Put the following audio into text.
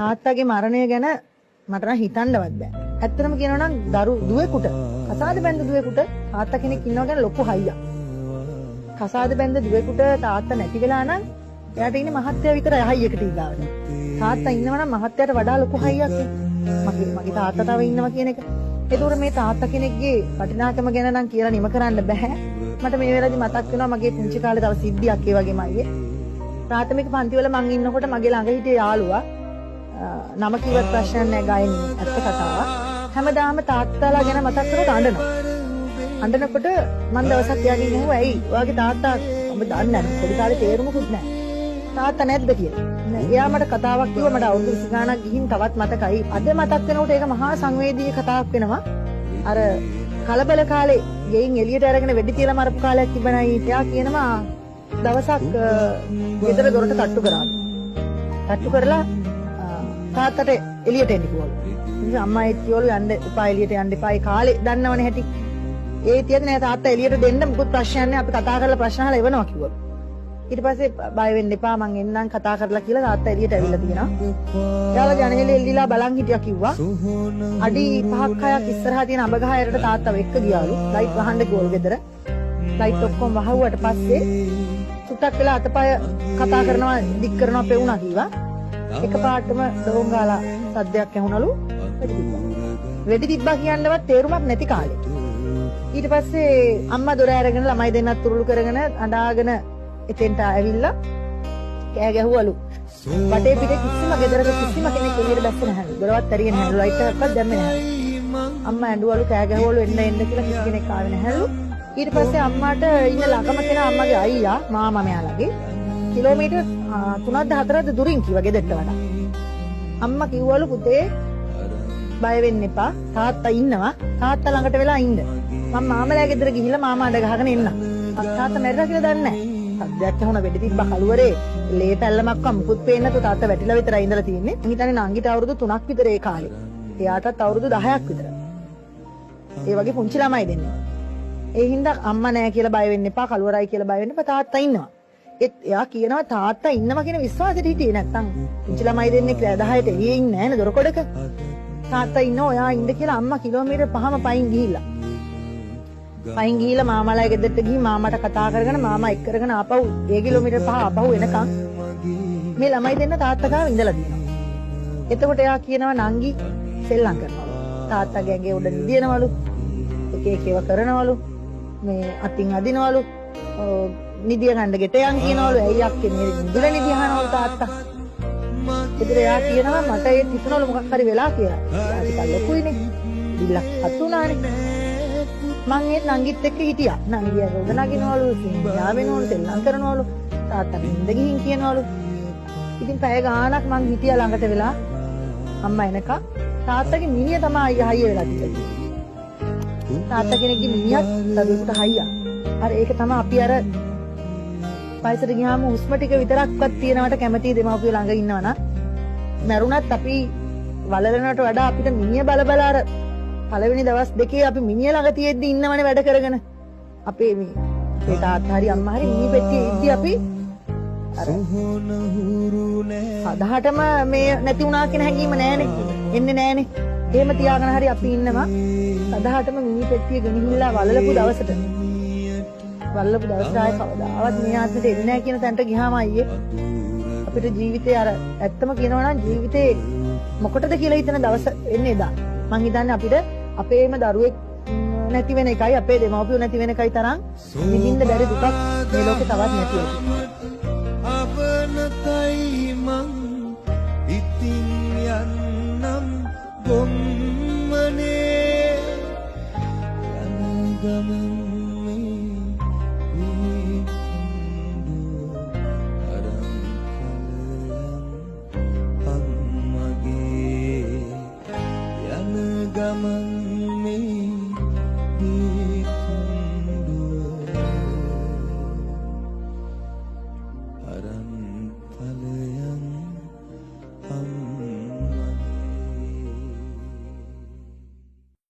තාත්තගේ මරණය ගැන මට නම් හිතන්නවත් බෑ. ඇත්තටම කියනවා නම් දුවෙකුට කසාද බැඳ දුවෙකුට තාත්තා කෙනෙක් ඉන්නවා ගැන ලොකු හයියක්. කසාද බැඳ දුවෙකුට තාත්තා නැති වෙලා නම් එයාට ඉන්නේ මහත්තයා විතරයි හයියකට ඊගාවට. තාත්තා ඉන්නවා නම් මහත්තයාට වඩා ලොකු හයියක්. මගේ තාත්තා තව ඉන්නවා කියන එක. ඒතකොට මේ තාත්තා කෙනෙක්ගේ වටිනාකම ගැන නම් කියලා නිම කරන්න බෑ. මට මේ වෙලාවේදී මතක් වෙනවා මගේ පුංචි කාලේ තව සිද්ධියක් ඒ වගේමයි. ප්‍රාථමික පන්ති වල මං ඉන්නකොට මගේ ළඟ හිටිය යාළුවා නම කිව්වත් ප්‍රශ්නයක් නෑ ගායනී ඇත්ත කතාවක්. හැමදාම තාත්තාලා ගැන මතක් කරලා අඬනවා. අඬනකොට මං දවසක් එයාගෙන් ඇහුවා ඇයි ඔයාගේ තාත්තා ඔබ දන්නේ නැහැ පොඩි කාලේ තේරුමකුත් නැහැ. තාත්තා නැද්ද කියලා. එයා මට කතාවක් කිව්වා මට අවුරුදු 20 ගාණක් ගිහින් තවත් මතකයි. අද මතක් වෙනකොට ඒක මහා සංවේදීය කතාවක් වෙනවා. අර කලබල කාලේ ගෙයින් එළියට අරගෙන වෙඩි තියලා මරපු කාලයක් තිබුණයි. එයා කියනවා දවසක් ගෙදර දොරට තට්ටු කරා. තට්ටු කරලා තාත්තට එළියට එන්න කිව්වලු. ඉතින් අම්මා එක්කියවලු යන්න එපා එළියට යන්න එපා. ඒ කාලේ දන්නවනේ හැටි. ඒ තියද නෑ තාත්තා එළියට දෙන්න මොකුත් ප්‍රශ්නයක් නෑ අපි කතා කරලා ප්‍රශ්න අහලා එවනවා කිව්වලු. ඊට පස්සේ බය වෙන්න එපා මං එන්නම් කතා කරලා කියලා තාත්තා එළියට ඇවිල්ලා තියෙනවා. එයාලා ජනේලෙ එල්ලිලා බලන් හිටියා කිව්වා. අඩි 5ක් 6ක් ඉස්සරහා තියෙන අඹ ගහ යටට තාත්තා එක්ක ගියාලු. ලයිට් වහන්න ගෝල් ගෙදර. ලයිට් ඔක්කොම වහුවට පස්සේ සුට්ටක් වෙලා අතපය කතා කරනවා දික් කරනවා පෙවුනා කිව්වා. එකපාරටම ඩෝංගාලා සද්දයක් ඇහුණලු. වෙඩි තිබ්බා කියන්නවත් තේරුමක් නැති කාලේ. ඊට පස්සේ අම්මා දොර අරගෙන ළමයි දෙන්නත් තුරුළු කරගෙන අඬාගෙන එතෙන්ට ඇවිල්ලා කෑ ගැහුවලු. වටේ පිටේ කිසිම ගෙදරක කිසිම කෙනෙක් එළියට බැස්සේ නැහැලු. දොරවත් ඇරියේ නැහැලු. ලයිට් එකක්වත් දැම්මේ නැහැලු. අම්මා ඇඬුවලු කෑ ගැහුවලු එන්න කියලා කිසි කෙනෙක් ආවේ නැහැලු. ඊට පස්සේ අම්මාට ඉන්න ළඟම කෙනා අම්මගේ අයියා මාමා මෙයාලගේ කිලෝමීටර් 3ක්ද 4ක්ද දුරින් කිව්වා ගෙදරට වඩා. අම්මා කිව්වලු පුතේ බය වෙන්න එපා. තාත්තා ඉන්නවා. තාත්තා ළඟට වෙලා ඉන්න. මම මාමලා ගෙදර ගිහිල්ලා මාමා අඬ ගහගෙන එන්න. තාත්තා මැරිලා කියලා දන්නේ නැහැ. සද්දයක් ඇහුණ වෙඩි තිබ්බා කලුවරේ. ලේ පැල්ලමක්ව මුකුත් පේන්නේ නැතු තාත්තා වැටිලා විතරයි ඉඳලා තියෙන්නේ. මං හිතන්නේ නංගිට අවුරුදු 3ක් විතර ඒ කාලේ. එයාටත් අවුරුදු 10ක් විතර. ඒ වගේ පුංචි ළමයි දෙන්නේ. ඒ හින්දා අම්මා නැහැ කියලා බය වෙන්න එපා. කලුවරයි කියලා බය වෙන්න එපා. තාත්තා ඉන්නවා. එයා කියනවා තාත්තා ඉන්නවා කියන විශ්වාසෙට හිටියේ නැත්තම් පුංචි ළමයි දෙන්නේ 10ට එළියේ ඉන්නේ නැහැ නේ දොරකොඩක. තාත්තා ඉන්නවා ඔයා ඉන්න කියලා අම්මා කිලෝමීටර් 5ම පයින් ගිහිල්ලා. පයින් ගිහිල්ලා මාමාලා ගෙදරට ගිහින් මාමාට කතා කරගෙන මාමා එක් කරගෙන ආපහු ඒ කිලෝමීටර් 5 ආපහු එනකන් මේ ළමයි දෙන්න තාත්තා ගාව ඉඳලා තියෙනවා. එතකොට එයා කියනවා නංගි සෙල්ලම් කරනවා. තාත්තා ගැඟේ උඩ නිදිනවලු. එක එක ඒවා කරනවලු. මේ අතින් අදිනවලු. නිදිය ගන්න ගෙට යන් කියනවලු. ඇයි අක්කේ මේ නිදුල නිදිහනවලු තාත්තා. ඒතර එයා කියනවා මට ඒ හිතනවලු මොකක් හරි වෙලා කියලා. එයා ටිකක් ලොකුයිනේ. දිල්ලක් හතුනානේ. මං ඒ නංගිත් එක්ක හිටියා. නංගිය රොද නගිනවලු, සිංහා වෙනවලු, සෙල්ලම් කරනවලු. තාත්තා නින්ද ගිහින් කියනවලු. ඉතින් පැය ගාණක් මං හිටියා ළඟට වෙලා. අම්මා එනකම් තාත්තගේ මිනිහ තමයි හයිය වෙලා තිබෙන්නේ. තාත්තා කෙනෙක්ගේ මිනිහත් දරුවෙකුට හයියක්. අර ඒක තමයි අපි අර පයිසට ගියාම හුස්ම ටික විතරක්වත් තියනවට කැමති දෙමව්පියෝ ළඟ ඉන්නවනම් මරුණත් අපි වලලනට වඩා අපිට මිනිහ බල බල අර පළවෙනි දවස් දෙකේ අපි මිනිහ ළඟ තියෙද්දි ඉන්නවනේ වැඩ කරගෙන අපේ මේ තාත්තා හරි අම්මා හරි මිනි පෙට්ටියේ ඉද්දි අපි අර සදාටම මේ නැති වුණා කියන හැඟීම නෑනේ එන්නේ නෑනේ එහෙම තියාගෙන හරි අපි ඉන්නවා සදාටම මිනි පෙට්ටිය ගෙනහිල්ලා වලලපු දවසට ආයේ කවදාවත් මේ ආත්මෙට එන්නේ නැහැ කියන තැනට ගියාම අයියේ අපිට ජීවිතේ අර ඇත්තම කියනවා නම් ජීවිතේ මොකටද කියලා හිතන දවස එන්නේ එදා මං හිතන්නේ අපිට අපේම දරුවෙක් නැති වෙන එකයි අපේ දෙමව්පියෝ නැති වෙන එකයි තරම් විඳින්න බැරි දුකක් මේ ලෝකේ තවත් නැති වෙයි